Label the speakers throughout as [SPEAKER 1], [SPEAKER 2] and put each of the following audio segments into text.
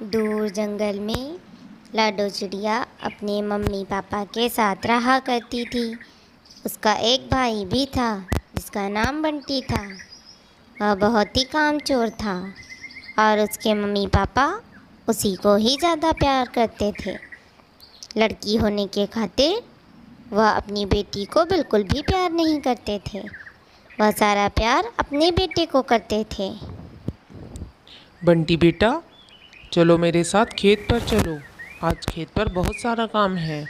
[SPEAKER 1] दूर जंगल में लाडो चिड़िया अपने मम्मी पापा के साथ रहा करती थी। उसका एक भाई भी था जिसका नाम बंटी था। वह बहुत ही कामचोर था और उसके मम्मी पापा उसी को ही ज़्यादा प्यार करते थे। लड़की होने के खातिर वह अपनी बेटी को बिल्कुल भी प्यार नहीं करते थे। वह सारा प्यार अपने बेटे को करते थे।
[SPEAKER 2] बंटी बेटा, चलो मेरे साथ खेत पर चलो। आज खेत पर बहुत सारा काम है।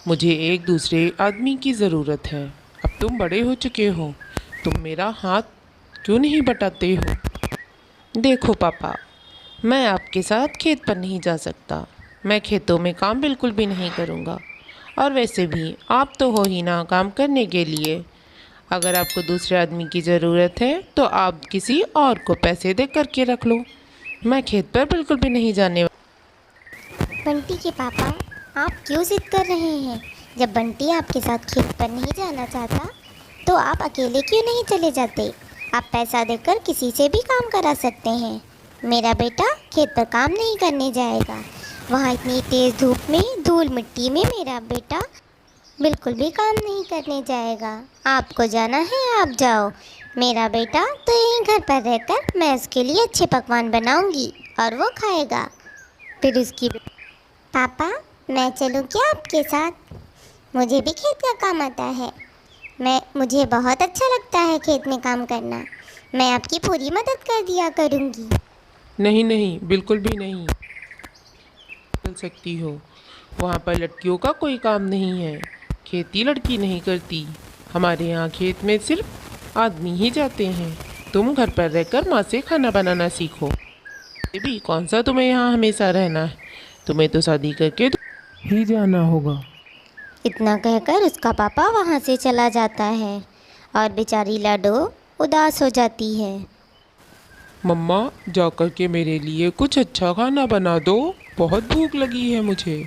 [SPEAKER 2] मुझे एक दूसरे आदमी की ज़रूरत है। अब तुम बड़े हो चुके हो, तुम मेरा हाथ क्यों नहीं बटाते हो? देखो पापा, मैं आपके साथ खेत पर नहीं जा सकता। मैं खेतों में काम बिल्कुल भी नहीं करूँगा। और वैसे भी आप तो हो ही ना काम करने के लिए। अगर आपको दूसरे आदमी की ज़रूरत है तो आप किसी और को पैसे दे करके रख लो। मैं खेत पर बिल्कुल भी नहीं जाने
[SPEAKER 1] बंटी के पापा, आप क्यों जिद कर रहे हैं? जब बंटी आपके साथ खेत पर नहीं जाना चाहता तो आप अकेले क्यों नहीं चले जाते? आप पैसा देकर किसी से भी काम करा सकते हैं। मेरा बेटा खेत पर काम नहीं करने जाएगा। वहाँ इतनी तेज़ धूप में, धूल मिट्टी में मेरा बेटा बिल्कुल भी काम नहीं करने जाएगा। आपको जाना है, आप जाओ। मेरा बेटा तो यहीं घर पर रहकर मैं उसके लिए अच्छे पकवान बनाऊंगी और वो खाएगा। फिर उसकी पापा, मैं चलूँ क्या आपके साथ? मुझे भी खेत का काम आता है। मुझे बहुत अच्छा लगता है खेत में काम करना। मैं आपकी पूरी मदद कर दिया करूँगी।
[SPEAKER 2] नहीं नहीं, बिल्कुल भी नहीं चल सकती हो। वहाँ पर लड़कियों का कोई काम नहीं है। खेती लड़की नहीं करती। हमारे यहाँ खेत में सिर्फ आदमी ही जाते हैं। तुम घर पर रहकर माँ से खाना बनाना सीखो। ये भी कौन सा तुम्हें यहाँ हमेशा रहना है? तुम्हें तो शादी करके ही जाना होगा।
[SPEAKER 1] इतना कहकर उसका पापा वहाँ से चला जाता है और बेचारी लाडो उदास हो जाती है।
[SPEAKER 2] मम्मा, जाकर के मेरे लिए कुछ अच्छा खाना बना दो। बहुत भूख लगी है मुझे।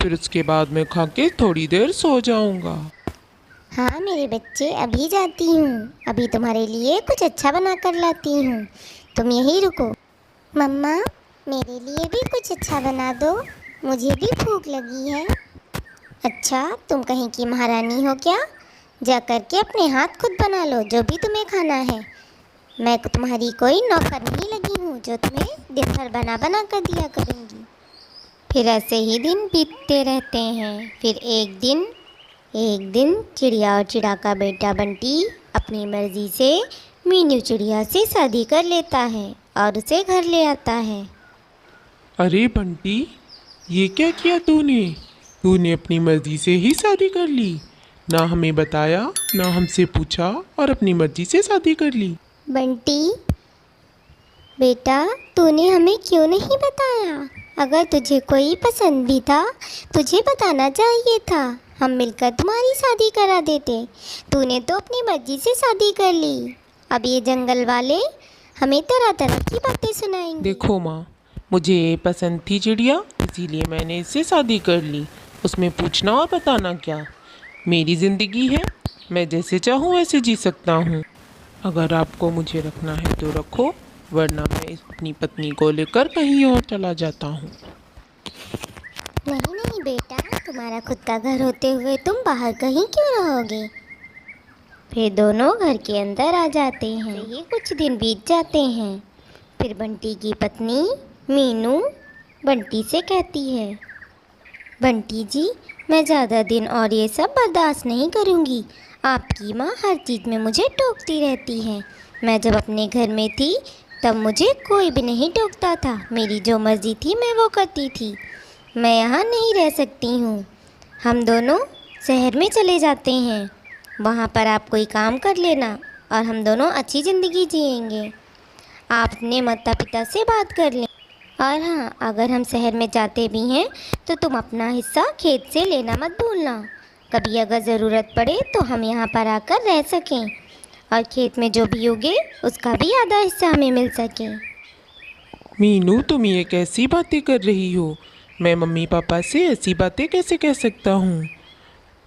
[SPEAKER 2] फिर उसके बाद मैं खा के थोड़ी देर सो जाऊंगा।
[SPEAKER 1] हाँ मेरे बच्चे, अभी जाती हूँ। अभी तुम्हारे लिए कुछ अच्छा बना कर लाती हूँ। तुम यहीं रुको। मम्मा, मेरे लिए भी कुछ अच्छा बना दो। मुझे भी भूख लगी है। अच्छा, तुम कहीं की महारानी हो क्या? जा कर के अपने हाथ खुद बना लो जो भी तुम्हें खाना है। मैं तुम्हारी कोई नौकर नहीं लगी हूँ जो तुम्हें दिन भर बना बना कर दिया करूँगी। फिर ऐसे ही दिन बीतते रहते हैं। फिर एक दिन चिड़िया और चिड़ा का बेटा बंटी अपनी मर्ज़ी से मीनू चिड़िया से शादी कर लेता है और उसे घर ले आता है।
[SPEAKER 2] अरे बंटी, ये क्या किया तूने? तूने अपनी मर्जी से ही शादी कर ली। ना हमें बताया, ना हमसे पूछा, और अपनी मर्जी से शादी कर ली।
[SPEAKER 1] बंटी बेटा, तूने हमें क्यों नहीं बताया? अगर तुझे कोई पसंद भी था तुझे बताना चाहिए था। हम मिलकर तुम्हारी शादी करा देते। तूने तो अपनी मर्जी से शादी कर ली। अब ये जंगल वाले हमें तरह तरह की बातें सुनाएंगे।
[SPEAKER 2] देखो माँ, मुझे ये पसंद थी चिड़िया, इसीलिए मैंने इससे शादी कर ली। उसमें पूछना और बताना क्या? मेरी ज़िंदगी है, मैं जैसे चाहूँ वैसे जी सकता हूँ। अगर आपको मुझे रखना है तो रखो, वरना मैं अपनी पत्नी को लेकर कहीं और चला जाता हूँ।
[SPEAKER 1] नहीं नहीं बेटा, तुम्हारा खुद का घर होते हुए तुम बाहर कहीं क्यों रहोगे? फिर दोनों घर के अंदर आ जाते हैं। ये कुछ दिन बीत जाते हैं। फिर बंटी की पत्नी मीनू बंटी से कहती है, बंटी जी, मैं ज़्यादा दिन और ये सब बर्दाश्त नहीं करूँगी। आपकी माँ हर चीज़ में मुझे टोकती रहती है। मैं जब अपने घर में थी तब मुझे कोई भी नहीं टोकता था। मेरी जो मर्ज़ी थी मैं वो करती थी। मैं यहाँ नहीं रह सकती हूँ। हम दोनों शहर में चले जाते हैं। वहाँ पर आप कोई काम कर लेना और हम दोनों अच्छी ज़िंदगी जिएंगे। आप अपने माता पिता से बात कर लें। और हाँ, अगर हम शहर में जाते भी हैं तो तुम अपना हिस्सा खेत से लेना मत भूलना। कभी अगर ज़रूरत पड़े तो हम यहाँ पर आकर रह सकें और खेत में जो भी उगे उसका भी आधा हिस्सा हमें मिल सके।
[SPEAKER 2] मीनू, तुम ये कैसी बातें कर रही हो? मैं मम्मी पापा से ऐसी बातें कैसे कह सकता हूँ?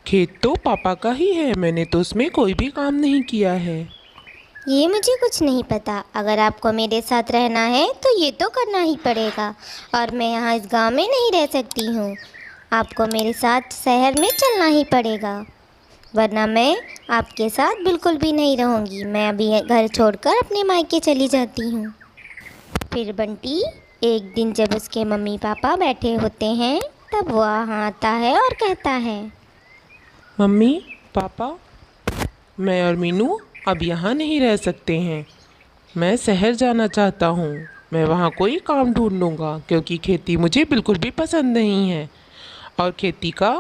[SPEAKER 2] खेत तो पापा का ही है, मैंने तो उसमें कोई भी काम नहीं किया है।
[SPEAKER 1] ये मुझे कुछ नहीं पता। अगर आपको मेरे साथ रहना है तो ये तो करना ही पड़ेगा, और मैं यहाँ इस गांव में नहीं रह सकती हूँ। आपको मेरे साथ शहर में चलना ही पड़ेगा, वरना मैं आपके साथ बिल्कुल भी नहीं रहूँगी। मैं अभी घर छोड़कर अपने मायके चली जाती हूँ। फिर बंटी एक दिन जब उसके मम्मी पापा बैठे होते हैं, तब वो वहाँ आता है और कहता है,
[SPEAKER 2] मम्मी पापा, मैं और मीनू अब यहाँ नहीं रह सकते हैं। मैं शहर जाना चाहता हूँ। मैं वहाँ कोई काम ढूंढ लूँगा, क्योंकि खेती मुझे बिल्कुल भी पसंद नहीं है। और खेती का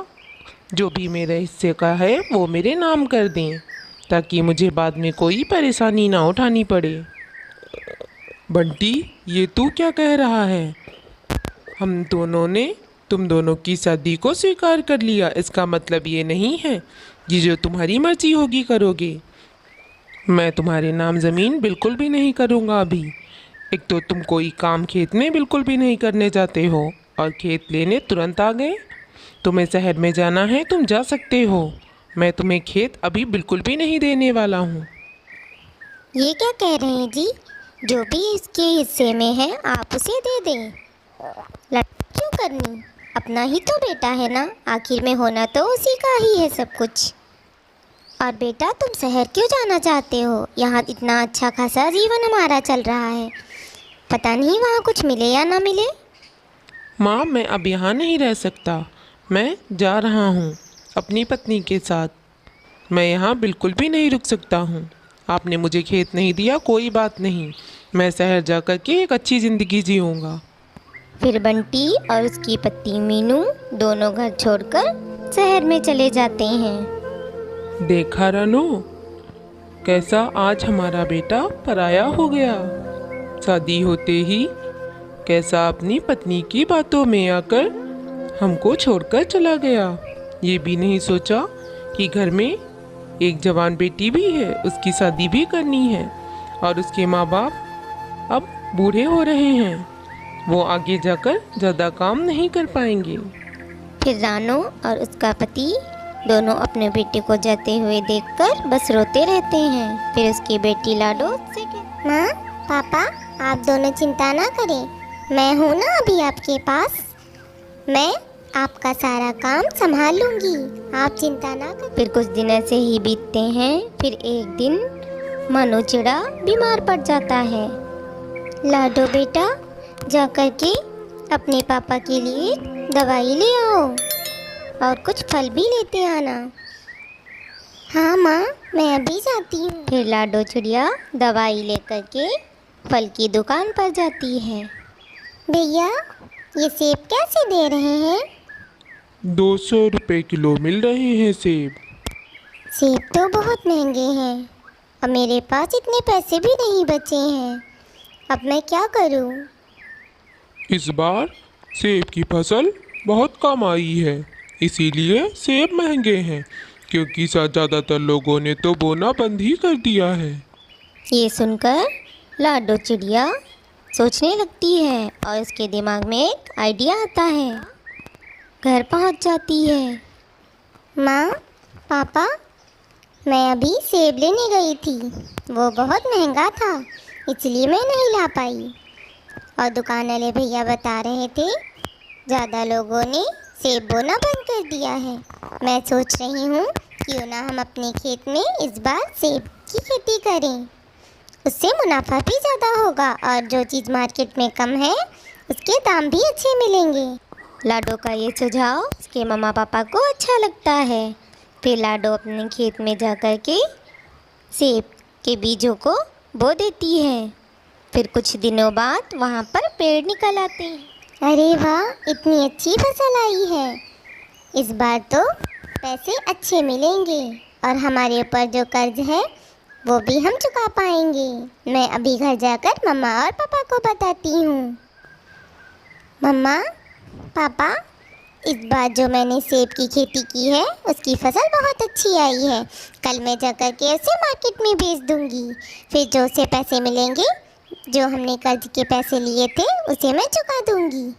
[SPEAKER 2] जो भी मेरे हिस्से का है वो मेरे नाम कर दें, ताकि मुझे बाद में कोई परेशानी ना उठानी पड़े। बंटी, ये तू क्या कह रहा है? हम दोनों ने तुम दोनों की शादी को स्वीकार कर लिया। इसका मतलब ये नहीं है कि जो तुम्हारी मर्जी होगी करोगे। मैं तुम्हारे नाम ज़मीन बिल्कुल भी नहीं करूँगा अभी। एक तो तुम कोई काम खेत में बिल्कुल भी नहीं करने जाते हो, और खेत लेने तुरंत आ गए। तुम्हें शहर में जाना है, तुम जा सकते हो। मैं तुम्हें खेत अभी बिल्कुल भी नहीं देने वाला हूँ।
[SPEAKER 1] ये क्या कह रहे हैं जी? जो भी इसके हिस्से में है आप उसे दे दें। लड़ाई क्यों करनी? अपना ही तो बेटा है ना, आखिर में होना तो उसी का ही है सब कुछ। और बेटा, तुम शहर क्यों जाना चाहते हो? यहाँ इतना अच्छा खासा जीवन हमारा चल रहा है, पता नहीं वहाँ कुछ मिले या ना मिले।
[SPEAKER 2] माँ, मैं अब यहाँ नहीं रह सकता। मैं जा रहा हूँ अपनी पत्नी के साथ। मैं यहाँ बिल्कुल भी नहीं रुक सकता हूँ। आपने मुझे खेत नहीं दिया, कोई बात नहीं। मैं शहर जा कर के एक अच्छी ज़िंदगी जीऊँगा।
[SPEAKER 1] फिर बंटी और उसकी पत्नी मीनू दोनों घर छोड़कर शहर में चले जाते हैं।
[SPEAKER 2] देखा रनो, कैसा आज हमारा बेटा पराया हो गया। शादी होते ही कैसा अपनी पत्नी की बातों में आकर हमको छोड़कर चला गया। ये भी नहीं सोचा कि घर में एक जवान बेटी भी है, उसकी शादी भी करनी है, और उसके माँ बाप अब बूढ़े हो रहे हैं। वो आगे जाकर ज़्यादा काम नहीं कर पाएंगे।
[SPEAKER 1] फिर रानो और उसका पति दोनों अपने बेटे को जाते हुए देखकर बस रोते रहते हैं। फिर उसकी बेटी लाडो से कहती, माँ पापा, आप दोनों चिंता ना करें, मैं हूँ ना अभी आपके पास। मैं आपका सारा काम संभाल लूँगी, आप चिंता ना करें। फिर कुछ दिन ऐसे ही बीतते हैं। फिर एक दिन मनु चिड़ा बीमार पड़ जाता है। लाडो बेटा, जा कर के अपने पापा के लिए दवाई ले आओ और कुछ फल भी लेते आना। हाँ माँ, मैं अभी जाती हूँ। फिर लाडो चिड़िया दवाई लेकर के फल की दुकान पर जाती है। भैया, ये सेब कैसे दे रहे हैं?
[SPEAKER 2] 200 रुपये किलो मिल रहे हैं सेब।
[SPEAKER 1] सेब तो बहुत महंगे हैं और मेरे पास इतने पैसे भी नहीं बचे हैं। अब मैं क्या करूँ?
[SPEAKER 2] इस बार सेब की फसल बहुत कम आई है, इसीलिए सेब महंगे हैं, क्योंकि ज़्यादातर लोगों ने तो बोना बंद ही कर दिया है।
[SPEAKER 1] ये सुनकर लाडो चिड़िया सोचने लगती है और उसके दिमाग में एक आइडिया आता है। घर पहुंच जाती है। माँ पापा, मैं अभी सेब लेने गई थी, वो बहुत महंगा था इसलिए मैं नहीं ला पाई। और दुकान वाले भैया बता रहे थे ज़्यादा लोगों ने सेब बोना बंद कर दिया है। मैं सोच रही हूँ क्यों ना हम अपने खेत में इस बार सेब की खेती करें, उससे मुनाफा भी ज़्यादा होगा और जो चीज़ मार्केट में कम है उसके दाम भी अच्छे मिलेंगे। लाडो का ये सुझाव उसके मम्मा पापा को अच्छा लगता है। फिर लाडो अपने खेत में जा कर के सेब के बीजों को बो देती है। फिर कुछ दिनों बाद वहाँ पर पेड़ निकल आते हैं। अरे वाह, इतनी अच्छी फसल आई है, इस बार तो पैसे अच्छे मिलेंगे और हमारे ऊपर जो कर्ज है वो भी हम चुका पाएंगे। मैं अभी घर जाकर मम्मा और पापा को बताती हूँ। मम्मा पापा, इस बार जो मैंने सेब की खेती की है उसकी फसल बहुत अच्छी आई है। कल मैं जाकर के उसे मार्केट में बेच दूँगी। फिर जो से पैसे मिलेंगे, जो हमने कर्ज के पैसे लिए थे उसे मैं चुका दूँगी।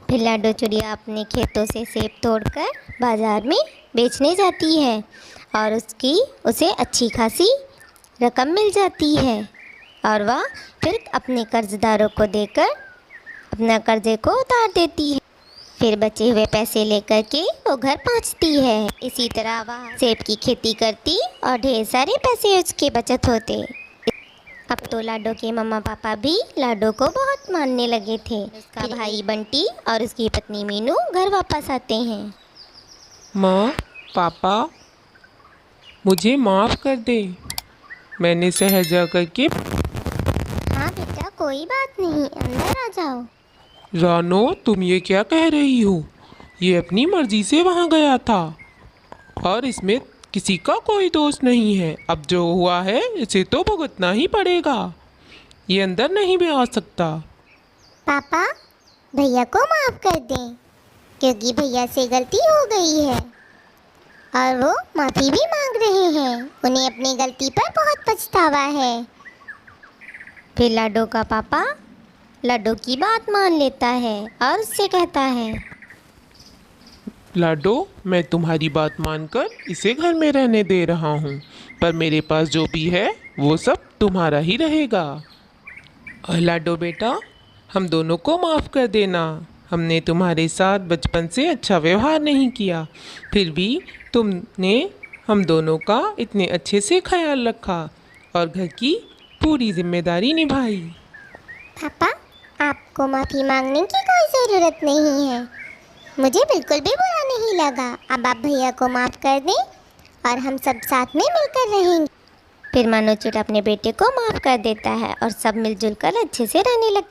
[SPEAKER 1] फिर लाडो चिड़िया अपने खेतों से सेब तोड़कर बाज़ार में बेचने जाती है और उसे अच्छी खासी रकम मिल जाती है और वह फिर अपने कर्जदारों को देकर अपना कर्जे को उतार देती है। फिर बचे हुए पैसे लेकर के वो घर पहुंचती है। इसी तरह वह सेब की खेती करती और ढेर सारे पैसे उसके बचत होते। अब तो लाडो के मम्मा पापा भी लाडो को बहुत मानने लगे थे। उसका भाई बंटी और उसकी पत्नी मीनू घर वापस आते हैं।
[SPEAKER 2] माँ, पापा, मुझे माफ़ कर दे। मैंने शहर जा कर के।
[SPEAKER 1] हाँ बेटा, कोई बात नहीं, अंदर आ जाओ।
[SPEAKER 2] रानो, तुम ये क्या कह रही हो? ये अपनी मर्जी से वहाँ गया था और इसमें किसी का कोई दोष नहीं है। अब जो हुआ है इसे तो भुगतना ही पड़ेगा। ये अंदर नहीं भी आ सकता।
[SPEAKER 1] पापा, भैया को माफ़ कर दें क्योंकि भैया से गलती हो गई है और वो माफ़ी भी मांग रहे हैं। उन्हें अपनी गलती पर बहुत पछतावा है। फिर लाडो का पापा लाडो की बात मान लेता है और उससे कहता है,
[SPEAKER 2] लाडो, मैं तुम्हारी बात मानकर इसे घर में रहने दे रहा हूँ, पर मेरे पास जो भी है वो सब तुम्हारा ही रहेगा। और लाडो बेटा, हम दोनों को माफ़ कर देना। हमने तुम्हारे साथ बचपन से अच्छा व्यवहार नहीं किया, फिर भी तुमने हम दोनों का इतने अच्छे से ख्याल रखा और घर की पूरी जिम्मेदारी निभाई।
[SPEAKER 1] पापा, आपको माफ़ी मांगने की कोई ज़रूरत नहीं है। मुझे बिल्कुल भी बुरा नहीं लगा। अब आप भैया को माफ़ कर दें और हम सब साथ में मिलकर रहेंगे। फिर मनोज अपने बेटे को माफ़ कर देता है और सब मिलजुल कर अच्छे से रहने लगते।